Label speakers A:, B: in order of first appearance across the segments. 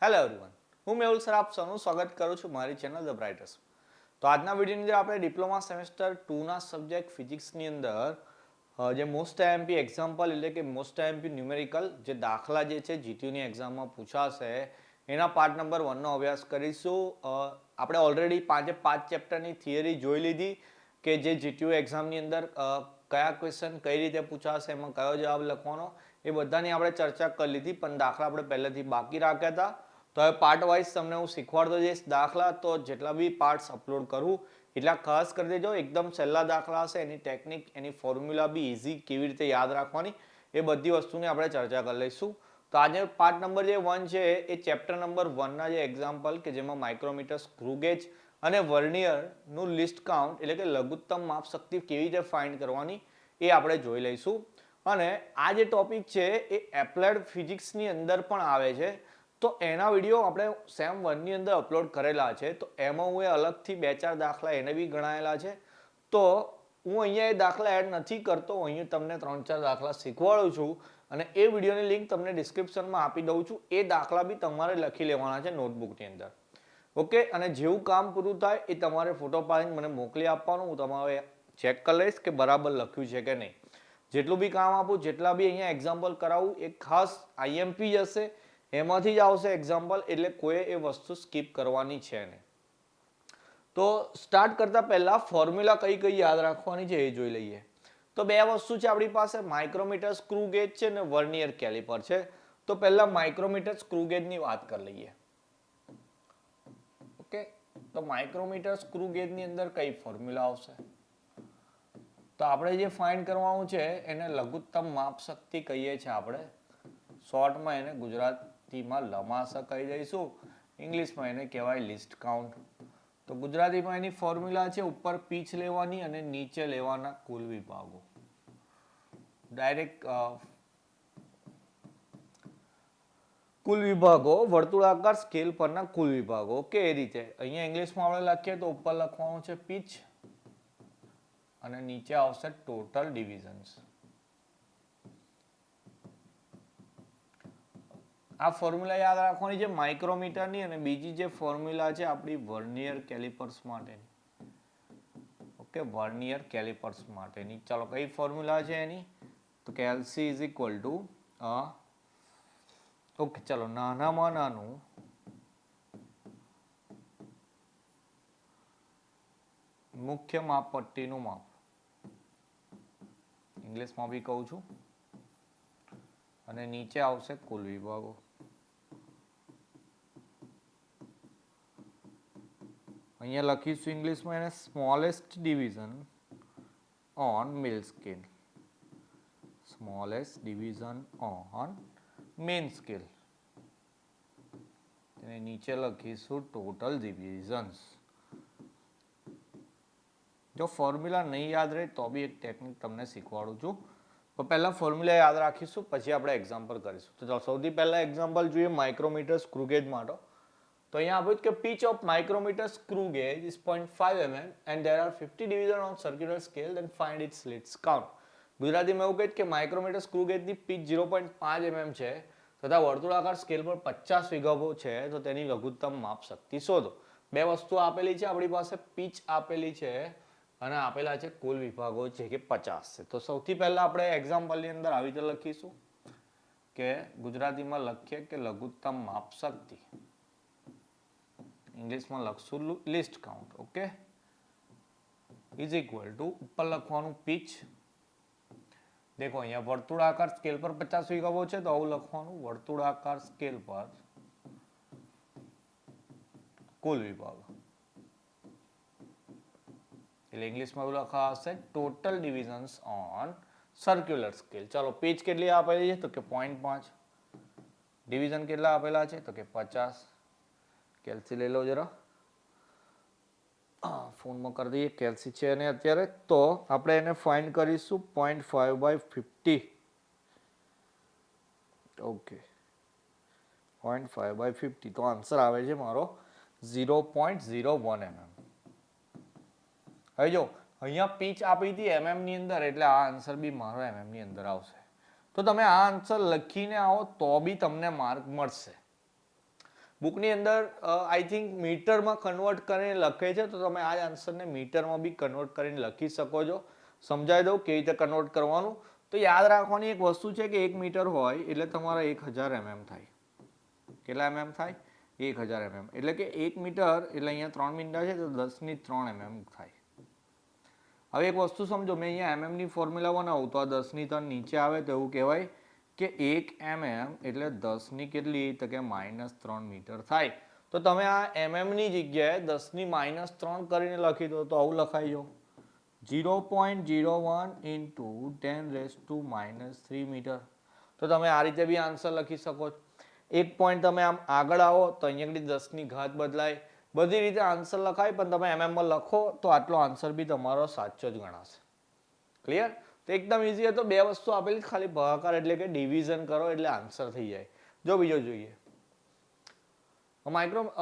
A: Hello everyone, હું Mehul sir આપ સૌનું સ્વાગત કરું છું મારી ચેનલ ધ બ્રાઇટર્સ. તો આજના વિડીયોની અંદર આપણે ડિપ્લોમા સેમેસ્ટર 2ના સબ્જેક્ટ ફિઝિક્સની અંદર જે મોસ્ટ આઈએમપી એક્ઝામ્પલ એટલે કે મોસ્ટ આઈએમપી ન્યુમેરિકલ જે દાખલા જે છે જીટીયુની એક્ઝામમાં પૂછાશે એના પાર્ટ નંબર 1નો અભ્યાસ કરીશું. આપણે ઓલરેડી 5 ચેપ્ટરની થિયરી જોઈ લીધી કે જે જીટીયુ એક્ઝામની અંદર કયા ક્વેશ્ચન કઈ રીતે પૂછાશે, એમાં કયો જવાબ લખવાનો, એ બધાની આપણે ચર્ચા કરી લીધી. પણ દાખલા આપણે પહેલેથી બાકી રાખ્યા હતા, તો હવે પાર્ટ વાઇઝ તમને હું શીખવાડતો જઈશ દાખલા. તો જેટલા બી પાર્ટ્સ અપલોડ કરું એટલા ખાસ કરી દેજો. એકદમ સહેલા દાખલા હશે, એની ટેકનિક એની ફોર્મ્યુલા બી ઇઝી કેવી રીતે યાદ રાખવાની એ બધી વસ્તુની આપણે ચર્ચા કરી લઈશું. તો આજે પાર્ટ નંબર જે 1 છે એ ચેપ્ટર નંબર 1ના જે એક્ઝામ્પલ કે જેમાં માઇક્રોમીટર, સ્ક્રૂ ગેજ અને વર્નિયરનું લિસ્ટ કાઉન્ટ એટલે કે લઘુત્તમ માપ શક્તિ કેવી રીતે ફાઇન્ડ કરવાની એ આપણે જોઈ લઈશું. અને આ જે ટોપિક છે એ એપ્લાઇડ ફિઝિક્સની અંદર પણ આવે છે. તો એના વિડીયો આપણે સેમ 1ની અંદર અપલોડ કરેલા છે. તો એમાં હું અલગથી 2-4 દાખલા એને બી ગણાયેલા છે. તો હું અહીંયા એ દાખલા એડ નથી કરતો, અહીંયા તમને 3-4 દાખલા શીખવાડું છું અને એ વિડીયોની લિંક તમને ડિસ્ક્રિપ્શનમાં આપી દઉં છું. એ દાખલા બી તમારે લખી લેવાના છે નોટબુકની અંદર. ઓકે, અને જેવું કામ પૂરું થાય એ તમારે ફોટો પાડીને મને મોકલી આપવાનું. હું તમારે ચેક કરી લઈશ કે બરાબર લખ્યું છે કે નહીં. જેટલું બી કામ આપું, જેટલા બી અહીંયા એક્ઝામ્પલ કરાવું એ ખાસ આઈએમપી જ હશે, એમાંથી જ આવશે એક્ઝામ્પલ, એટલે કોઈ એ વસ્તુ સ્કીપ કરવાની છે નહીં. તો સ્ટાર્ટ કરતા પહેલા ફોર્મ્યુલા કઈ કઈ યાદ રાખવાની છે એ જોઈ લઈએ. તો બે વસ્તુ છે આપણી પાસે, માઇક્રોમીટર, સ્ક્રૂ ગેજ છે ને વર્નિયર કેલિપર છે. તો પહેલા માઇક્રોમીટર, સ્ક્રૂ ગેજની વાત કરી લઈએ. ઓકે, તો માઇક્રોમીટર, સ્ક્રૂ ગેજની અંદર કઈ ફોર્મ્યુલા આવશે? તો આપણે જે ફાઇન્ડ કરવાનું છે એને લઘુત્તમ માપ શક્તિ કહીએ છીએ આપણે. શોર્ટમાં એને ગુજરાતીમાં લમાશા કહી દઈશું, ઇંગ્લિશમાં એને કહેવાય લિસ્ટ કાઉન્ટ. તો ગુજરાતીમાં એની ફોર્મ્યુલા છે ઉપર પીચ લેવાની અને નીચે લેવાના કુલ વિભાગો. ડાયરેક્ટ કુલ વિભાગો, વર્તુળાકાર સ્કેલ પરના કુલ વિભાગો. ઓકે, એ રીતે અહીંયા ઇંગ્લિશમાં આપણે લખીએ તો ઉપર લખવાનું છે પીચ અને નીચે આવશે ટોટલ ડિવિઝન્સ. આ ફોર્મ્યુલા યાદ રાખવાની છે માઇક્રોમીટરની. અને બીજી જે ફોર્મ્યુલા છે આપણી વર્નિયર કેલિપર્સ માટેની. ઓકે, વર્નિયર કેલિપર્સ માટેની. ચાલો, કઈ ફોર્મ્યુલા છે એની? તો કે LC is equal to okay, ચલો નાનામાં નાનું મુખ્ય માપપટ્ટીનું માપ, ઇંગ્લિશમાં બી કહું છું, અને નીચે આવશે કુલ વિભાગો. અહીંયા લખીશું ઇંગ્લિશમાં એને smallest division on mil scale. Smallest division on main scale. તેને નીચે લખીશું ટોટલ ડિવિઝન્સ. જો ફોર્મ્યુલા નહીં યાદ રહે તો બી એક ટેકનિક તમને શીખવાડું છું. તો પહેલા ફોર્મ્યુલા યાદ રાખીશું, પછી આપણે એક્ઝામ્પલ કરીશું. તો ચાલો સૌથી પહેલા એક્ઝામ્પલ જોઈએ માઇક્રોમીટર, સ્ક્રૂ ગેજ માટે. તો અહીંયા આપ્યું કે pitch of micrometer screw gauge is 0.5 mm and there are 50 division on circular scale, then find its slits count. ગુજરાતીમાં એવું કહે કે માઇક્રોમીટર સ્ક્રૂ ગેજની પીચ 0.5 mm છે તથા વર્તુળાકાર સ્કેલ પર 50 વિભાગો છે, તો તેની લઘુત્તમ માપ શક્તિ શોધો. બે વસ્તુ આપેલી છે આપણી પાસે, પીચ આપેલી છે અને આપેલા છે કુલ વિભાગો છે કે 50 છે. તો સૌથી પહેલા આપણે એક્ઝામ્પલની અંદર આવી રીતે લખીશું કે ગુજરાતીમાં લખીએ કે લઘુત્તમ માપ શક્તિ, ઇંગ્લિશમાં લખશું list count. Okay, is equal to ઉપર લખવાનું પીચ. દેખો અહીંયા વર્તુળાકાર સ્કેલ પર 50 વિભાગો છે તો આવું લખવાનું, વર્તુળાકાર સ્કેલ પર કુલ વિભાગ, એટલે ઇંગ્લિશમાં એવું લખાશે ટોટલ ડિવિઝન્સ ઓન સર્ક્યુલર સ્કેલ. ચાલો, પીચ કેટલી આપેલી છે તો કે 0.5, ડિવિઝન કેટલા આપેલા છે તો કે 50. કેલ્સી લઈ લો જરા, ફોનમાં કરી દઈએ. કેલ્સી છે અને અત્યારે તો આપણે એને ફાઇન્ડ કરીશું 0.5/50. ઓકે, 0.5/50 તો આન્સર આવે છે મારો 0.01 mm. હવે જો અહીંયા પીચ આપી હતી mm ની અંદર, એટલે આ આન્સર બી મારો mm ની અંદર આવશે. તો તમે આ આન્સર લખીને આવો તો બી તમને માર્ક મળશે. બુકની અંદર આઈ થિંક મીટરમાં કન્વર્ટ કરીને લખે છે, તો તમે આ આન્સરને મીટરમાં બી કન્વર્ટ કરીને લખી શકો છો. સમજાવી દઉં કેવી રીતે કન્વર્ટ કરવાનું. તો યાદ રાખવાની એક વસ્તુ છે કે 1 મીટર હોય એટલે તમારા 1000 mm થાય. કેટલા mm થાય? 1000 mm. એટલે કે 1 મીટર એટલે અહીંયા 3 મીટર છે તો 10⁻³ mm થાય. હવે એક વસ્તુ સમજો, મેં અહીંયા mm ની ફોર્મ્યુલા બનાવું તો આ 10⁻³ નીચે આવે તો એવું કહેવાય કે 1 mm એટલે 10 કેટલી? તો કે -3 મીટર થાય. તો તમે આ mm ની જગ્યાએ 10⁻³ કરીને લખી દો તો આવું લખાઈ જો 0.01 × 10⁻³ મીટર. તો તમે આ રીતે બી આન્સર લખી શકો છો. એક પોઈન્ટ તમે આમ આગળ આવો તો અહીંયા આગળ 10 ની ઘાત બદલાય. બધી રીતે આન્સર લખાય, પણ તમે mm માં લખો તો આટલો આન્સર બી તમારો સાચો જ ગણાશે. ક્લિયર? તો એકદમ ઈઝી હતો. બે વસ્તુ આપેલી, ખાલી ભાગાકાર એટલે કે ડિવિઝન કરો એટલે આન્સર થઈ જાય. જો બીજો જોઈએ,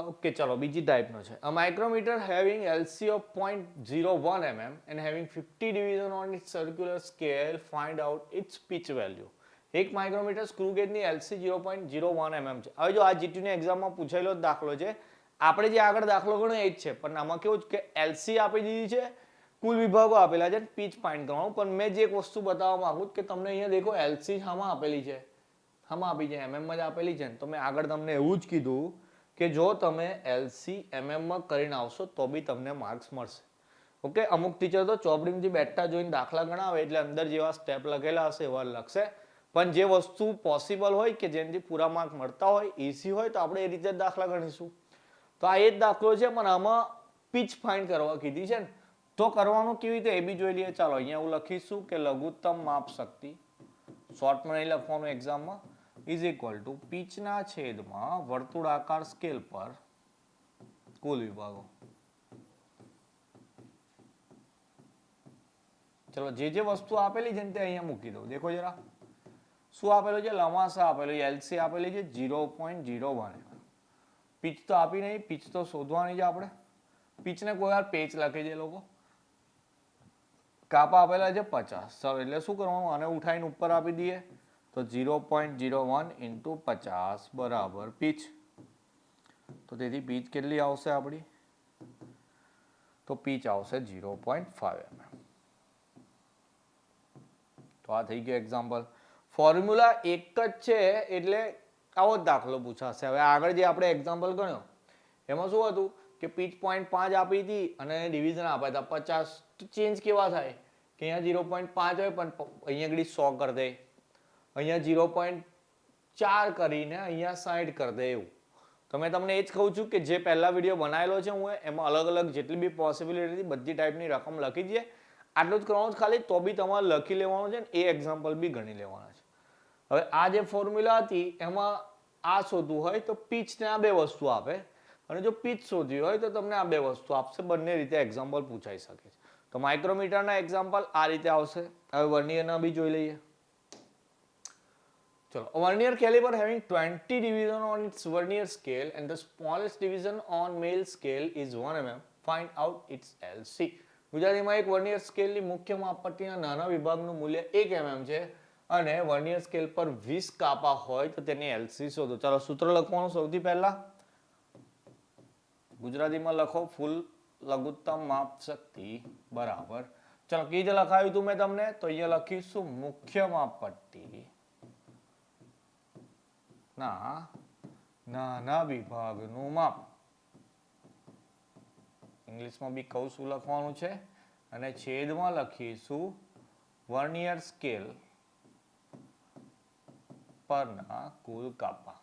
A: ઓકે ચલો બીજી ટાઈપનો છે. અ micrometer having LC of 0.01 mm and having 50 division on its circular scale, find out its pitch value. એક માઇક્રોમીટર સ્ક્રૂ ગેજની LC 0.01 mm છે. હવે જો આ GT ની એક્ઝામમાં પૂછાયેલો દાખલો છે. આપણે જે આગળ દાખલો ગણ્યો એ જ છે, પણ આમાં કેવું છે કે LC આપી દીધી છે, કુલ વિભાગો આપેલા છે, પીચ ફાઇન્ડ કરવાનું. પણ મેં જે એક વસ્તુ બતાવવા માંગુ કે તમને અહીંયા દેખો LC હામાં આપેલી છે, હામાં આપી છે, MM જ આપેલી છે. તો મેં આગળ તમને એવું જ કીધું કે જો તમે LC MM માં કરીને આવશો તો બી તમને માર્ક્સ મળશે. ઓકે, અમુક ટીચર તો ચોપડીમાંથી બેઠા જોઈને દાખલા ગણાવે એટલે અંદર જેવા સ્ટેપ લખેલા હશે એવા લખશે. પણ જે વસ્તુ પોસિબલ હોય કે જેનાથી પૂરા માર્ક મળતા હોય, ઈઝી હોય, તો આપણે એ રીતે દાખલા ગણીશું. તો આ એ જ દાખલો છે, પણ આમાં પીચ ફાઇન્ડ કરવા કીધી છે ને. તો કરવાનું કેવી રીતે એ બી જોઈ લઈએ. ચાલો અહીંયા હું લખીશું કે લઘુત્તમ માપ શક્તિ, શોર્ટમાં નહીં લખવાનું એક્ઝામમાં, ઇઝ ઇક્વલ ટુ પીચના છેદમાં વર્તુળાકાર સ્કેલ પર કુલ વિભાગો. ચલો જે વસ્તુ આપેલી છે ને તે અહીંયા મૂકી દઉં. દેખો જરા શું આપેલું છે? લંબાસા આપેલું, LC આપેલી છે 0.01. પીચ તો આપી નહીં, પીચ તો શોધવાની છે આપણે. પીચને કોઈ વાર પેચ લખે છે લોકો. કાપા આપેલા છે 50. એટલે શું કરવાનું? આને ઉઠાઈને ઉપર આપી દઈએ તો 0.01 × 50 બરાબર પીચ. તો તેથી પીચ કેટલી આવશે આપણી? તો પીચ આવશે 0.5 mm. તો આ થઈ ગયો એક્ઝામ્પલ. ફોર્મ્યુલા એક જ છે એટલે આવો જ દાખલો પૂછાશે. હવે આગળ જે આપણે એક્ઝામ્પલ ગણ્યો એમાં શું હતું કે પીચ 0.5 આપી હતી અને ડિવિઝન આપ્યા હતા 50. તો ચેન્જ કેવા થાય કે અહીંયા 0.5 હોય પણ અહીંયા આગળ 100 કરી દે, અહીંયા 0.4 કરીને અહીંયા 60 કરી દે એવું. તો મેં તમને એ જ કહું છું કે જે પહેલા વિડીયો બનાવેલો છે હું એમાં અલગ અલગ જેટલી બી પોસિબિલિટી હતી બધી ટાઈપની રકમ લખી દઈએ. આટલું જ કરવાનું ખાલી, તો બી તમારે લખી લેવાનું છે ને એ એક્ઝામ્પલ બી ગણી લેવાના છે. હવે આ જે ફોર્મ્યુલા હતી એમાં આ શોધવું હોય તો પીચને આ બે વસ્તુ આપે, અને જો પીચ શોધવી હોય તો તમને આ બે વસ્તુ આપશે. બંને રીતે એક્ઝામ્પલ પૂછાઈ શકે છે. તો માઇક્રોમીટરના એક્ઝામ્પલ આ રીતે આવશે. હવે વર્નિયરના બી જોઈ લઈએ. ચલો, vernier caliper having 20 division on its vernier scale and the smallest division on male scale is 1 mm, find out its LC. ગુજરાતીમાં એક વર્નિયર સ્કેલની મુખ્ય માપપટ્ટીના નાના વિભાગનું મૂલ્ય 1 mm છે અને વર્નિયર સ્કેલ પર 20 કાપા હોય તો તેની LC શોધો. ચાલો સૂત્ર લખવાનું. સૌથી પહેલા ગુજરાતીમાં લખો ફૂલ લઘુત્તમ માપ શક્તિ બરાબર. ચાલો કઈ રીતે લખાવ્યું હતું મેં તમને? તો અહીંયા લખીશું મુખ્ય માપપટ્ટી ના નાના વિભાગનું માપ. ઇંગ્લિશમાં બી કહું શું લખવાનું છે, અને છેદમાં લખીશું વર્નિયર સ્કેલ પરના કુલ કાપા.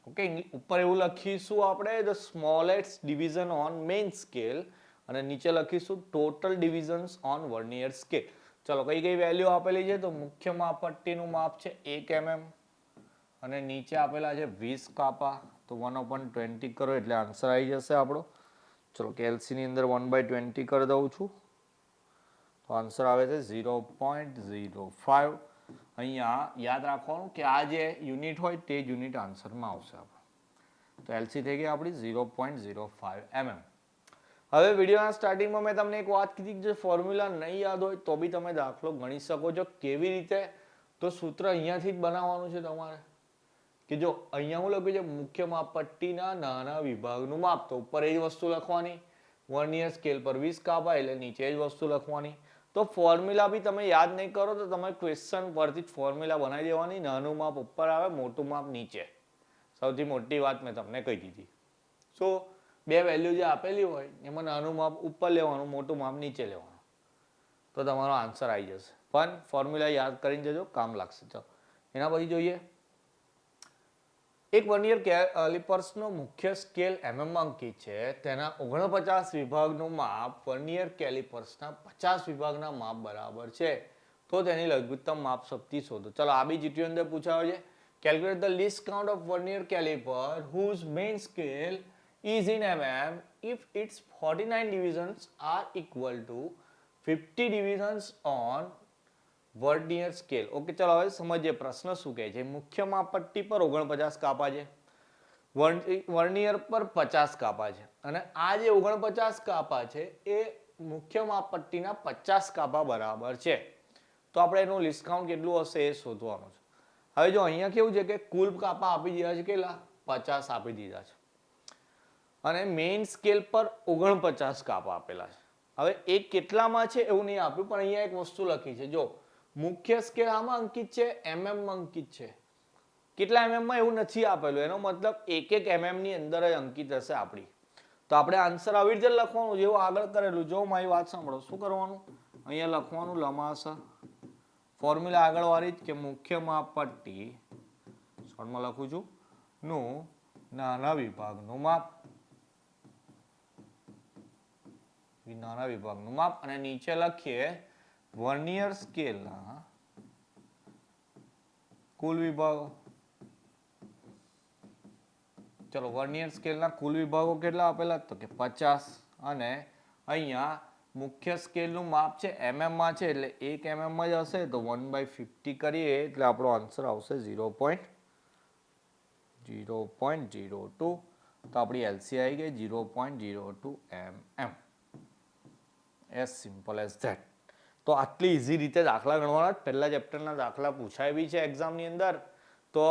A: ઓકે, ઉપર એવું લખીશું આપણે the smallest division on main scale, અને નીચે લખીશું ટોટલ ડિવિઝન્સ ઓન વર્નિયર સ્કેલ. ચલો કઈ કઈ વેલ્યુ આપેલી છે? તો મુખ્ય માપપટ્ટીનું માપ છે 1 mm અને નીચે આપેલા છે 20 કાપા. તો 1/20 કરો એટલે આન્સર આવી જશે આપણો. ચલો કેલ્સી ની અંદર 1/20 કરી દઉં છું તો આન્સર આવે છે 0.05. અહીંયા યાદ રાખવાનું કે આ જે યુનિટ હોય તે જ યુનિટ આન્સરમાં આવશે આપણો. તો એલસી થઈ ગઈ આપણી 0.05 mm. હવે વિડીયોના સ્ટાર્ટિંગમાં મેં તમને એક વાત કીધી કે જે ફોર્મ્યુલા નહીં યાદ હોય તો બી તમે દાખલો ગણી શકો છો. કેવી રીતે? તો સૂત્ર અહીંયાથી જ બનાવવાનું છે તમારે. કે જો અહીંયા હું લખ્યું છે મુખ્ય માપપટ્ટીના નાના વિભાગનું માપ, તો ઉપર એ જ વસ્તુ લખવાની. વર્નિયર સ્કેલ પર 20 કાપા એટલે નીચે જ વસ્તુ લખવાની. તો ફોર્મ્યુલા બી તમે યાદ નહીં કરો તો તમે ક્વેશ્ચન પરથી જ ફોર્મ્યુલા બનાવી દેવાની. નાનું માપ ઉપર આવે, મોટું માપ નીચે. સૌથી મોટી વાત મેં તમને કહી દીધી. સો બે વેલ્યુ જે આપેલી હોય એમાં નાનું માપ ઉપર લેવાનું, મોટું માપ નીચે લેવાનું, તો તમારો આન્સર આવી જશે. પણ ફોર્મ્યુલા યાદ કરીને જજો, કામ લાગશે. ચાલો એના પછી જોઈએ. એક વર્નિયર કેલિપર્સનો મુખ્ય સ્કેલ mm અંકિત છે. તેના 49 વિભાગનું માપ વર્નિયર કેલિપર્સના 50 વિભાગના માપ બરાબર છે. તો તેની લઘુત્તમ માપ શક્તિ શોધો. ચલો આ બી જીટીયુ અંદર પૂછાયો છે. Calculate the least count of vernier caliper whose main scale is in mm if its 49 divisions are equal to 50 divisions on vernier scale. Okay, ચાલો હવે સમજીએ પ્રશ્ન શું કહે છે. મુખ્ય માપપટ્ટી પર 49 કાપા છે, વર્નિયર પર 50 કાપા છે, અને આ જે 49 કાપા છે એ મુખ્ય માપપટ્ટીના 50 કાપા બરાબર છે. તો આપણે એનું લિસ્ટ કાઉન્ટ કેટલું હશે એ શોધવાનું છે. હવે જો અહીંયા કેવું છે કે કુલ કાપા આપી દીધા છે, કેટલા? 50 આપી દીધા છે, અને મેઇન સ્કેલ પર 49 કાપા આપેલા છે. હવે એ કેટલામાં છે એવું નહીં આપ્યું, પણ અહીંયા એક વસ્તુ લખી છે. જો મુખ્ય સ્કેલ આમાં અંકિત છે, mm અંકિત છે. કેટલા mm માં એવું નથી આપેલું, એનો મતલબ એક એક mm ની અંદર જ અંકિત હશે આપણી. તો આપણે આન્સર આવી રીતે લખવાનું જેવું આગળ કરેલું. જો મારી વાત સાંભળો, શું કરવાનું? અહીંયા લખવાનું લંબાસર, ફોર્મ્યુલા આગળ વાળી જ કે મુખ્ય માપપટ્ટી શોર્ટમાં લખું છું નું નાના વિભાગનું માપ, નાના વિભાગનું માપ, અને નીચે લખીએ વર્નિયર સ્કેલના કુલ વિભાગો. ચલો વર્નિયર સ્કેલના કુલ વિભાગો કેટલા આપેલા? તો કે 50, અને અહીંયા મુખ્ય સ્કેલનું માપ છે mm માં છે, એટલે 1 mm જ હશે, તો 1/50 કરીએ એટલે આપણો આન્સર આવશે 0.02. તો આપણી એલસી આવી ગઈ 0.02 mm. As simple as that. તો આટલી ઇઝી રીતે દાખલા ગણવાના. પહેલા ચેપ્ટરના દાખલા પૂછાય બી છે એક્ઝામની અંદર. તો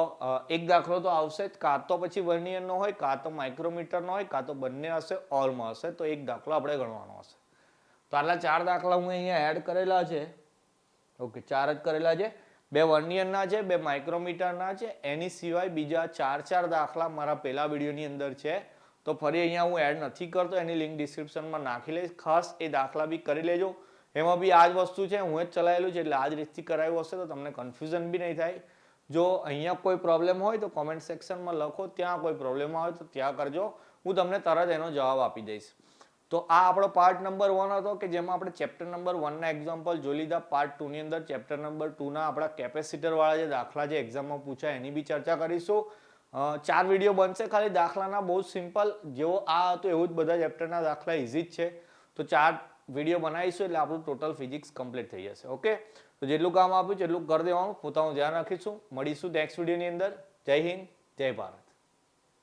A: એક દાખલો તો આવશે જ, કાં તો પછી વર્નિયરનો હોય, કાં તો માઇક્રોમીટરનો હોય, કાં તો બંને હશે, ઓરમાં હશે. તો એક દાખલો આપણે ગણવાનો હશે. તો આટલા 4 દાખલા હું અહીંયા એડ કરેલા છે. ઓકે, 4 જ કરેલા છે. 2 વર્નિયરના છે, 2 માઇક્રોમીટરના છે. એની સિવાય બીજા 4 દાખલા મારા પહેલા વિડીયોની અંદર છે. તો ફરી અહીંયા હું એડ નથી કરતો, એની લિંક ડિસ્ક્રિપ્શનમાં નાખી લઈશ. ખાસ એ દાખલા બી કરી લેજો. એમાં બી આ જ વસ્તુ છે, હું જ ચલાવેલું છે, એટલે આ જ રીતથી કરાયું હશે, તો તમને કન્ફ્યુઝન બી નહીં થાય. જો અહીંયા કોઈ પ્રોબ્લેમ હોય તો કોમેન્ટ સેક્શનમાં લખો, ત્યાં કોઈ પ્રોબ્લેમ આવે તો ત્યાં કરજો, હું તમને તરત એનો જવાબ આપી દઈશ. તો આ આપણો પાર્ટ નંબર 1 હતો, કે જેમાં આપણે ચેપ્ટર નંબર 1 ના એક્ઝામ્પલ જોઈ લીધા. પાર્ટ 2 ની અંદર ચેપ્ટર નંબર 2 ના આપણા કેપેસિટર વાળા જે દાખલા જે એક્ઝામમાં પૂછાય એની બી ચર્ચા કરીશું. 4 વિડીયો બનશે ખાલી દાખલાના, બહુ સિમ્પલ. જેવો આ હતો એવું જ બધા ચેપ્ટરના દાખલા ઇઝી જ છે. તો 4 વિડીયો બનાવીશું એટલે આપણું ટોટલ ફિઝિક્સ કમ્પ્લીટ થઈ જશે. ઓકે, તો જેટલું કામ આપ્યું છે એટલું કરી દેવાનું. પોતાનું ધ્યાન રાખીશું. મળીશું નેક્સ્ટ વિડીયોની અંદર. જય હિન્દ, જય ભારત.